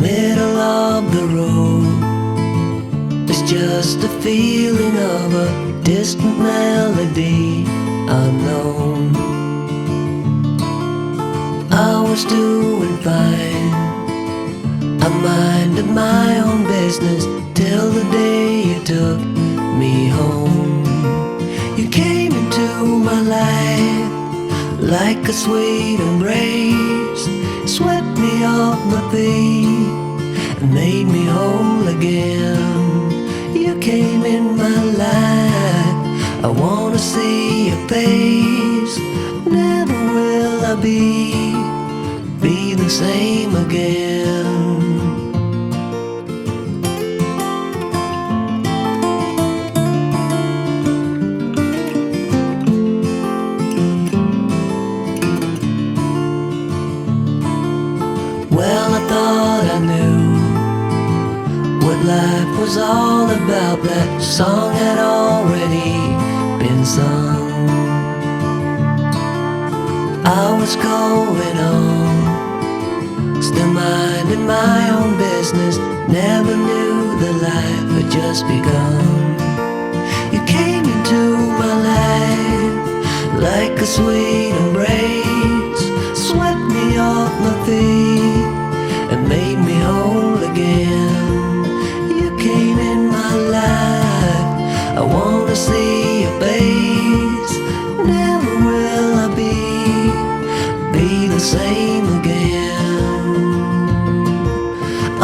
middle of the road. It's just a feeling of a distant melody unknown. I was doing fine, I minded my own business till the day you took me home. You came into my life like a sweet embrace, swept me off my feet and made me whole again. You came in my life, I wanna see your face. Never will I be the same again. Well, I thought I knew what life was all about. That song had already been sung. I was going on, still minding my own business. Never knew that life had just begun. You came into my life like a sweet embrace, swept me off my feet and made me whole again. You came in my life, I wanna see your face. Never will I be the same again.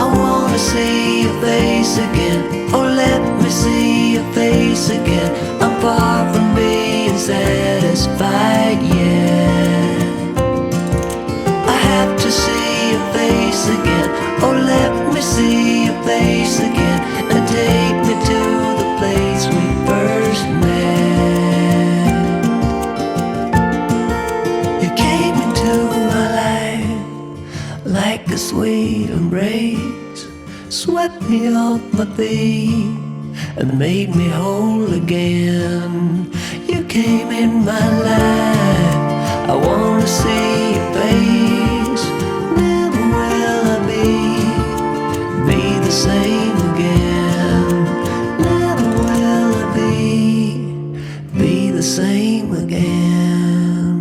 I wanna see your face again, oh let me see your face again. I'm far from being satisfied yet. I have to see your face again, oh let me see your face again, and take me to the place we first met. You came into my life like a sweet embrace, swept me off my feet and made me whole again. You came in my life, I wanna see your face. Never will I be the same again. Never will I be the same again.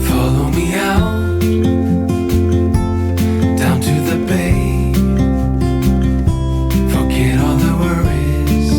Follow me out down to the bay. Forget all the worries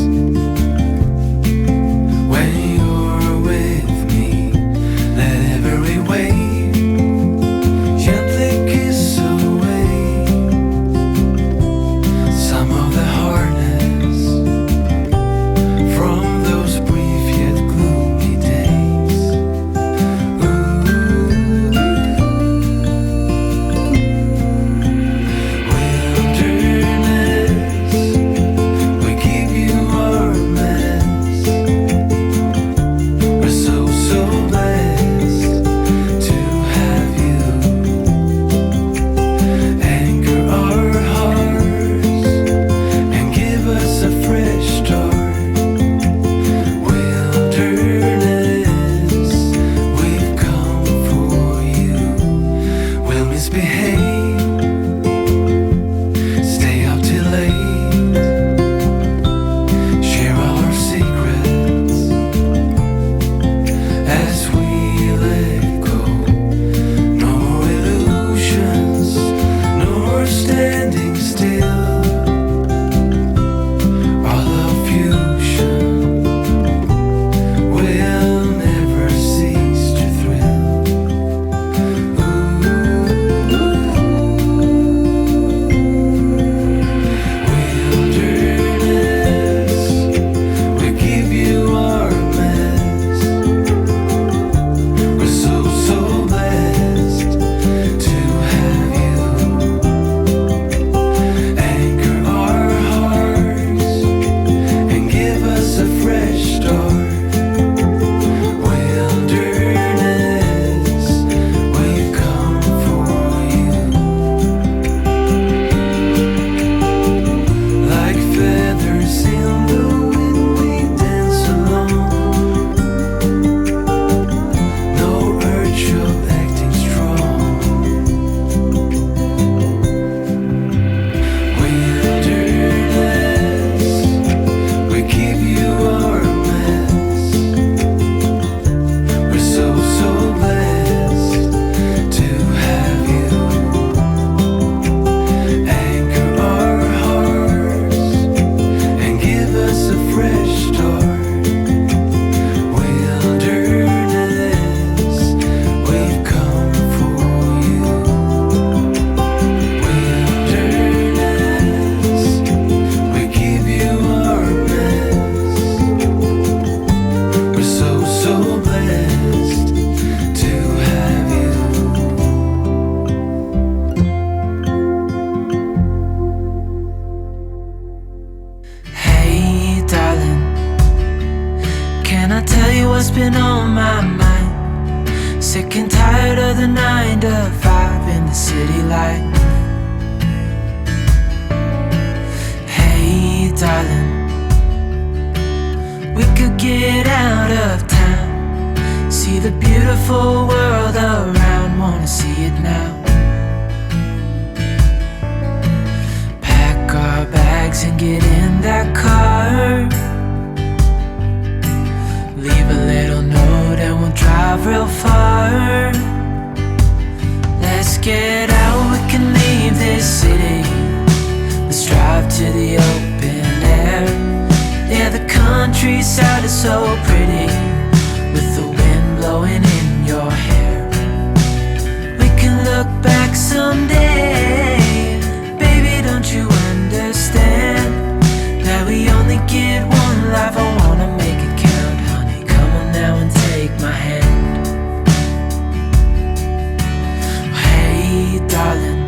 what's been on my mind. Sick and tired of the 9 to 5 in the city light. Hey darling, we could get out of town, see the beautiful world around, wanna see it now. Pack our bags and get in that car, leave a little note and we'll drive real far. Let's get out, we can leave this city. Let's drive to the open air. Yeah, the countryside is so pretty, with the wind blowing in your hair. We can look back someday. Baby, don't you understand that we only get one life? I wanna make it count, honey. Come on now and take my hand. Hey darling,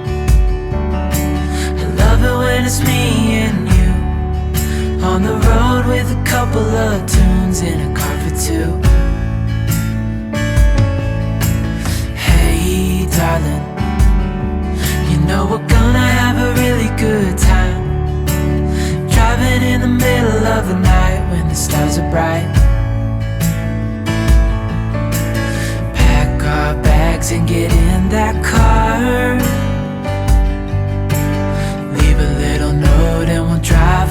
I love it when it's me and you, on the road with a couple of tunes in a car for two. Hey darling, you know we're gonna have a really good time, driving in the middle of the night when the stars are bright. Pack our bags and get in that car, leave a little note and we'll drive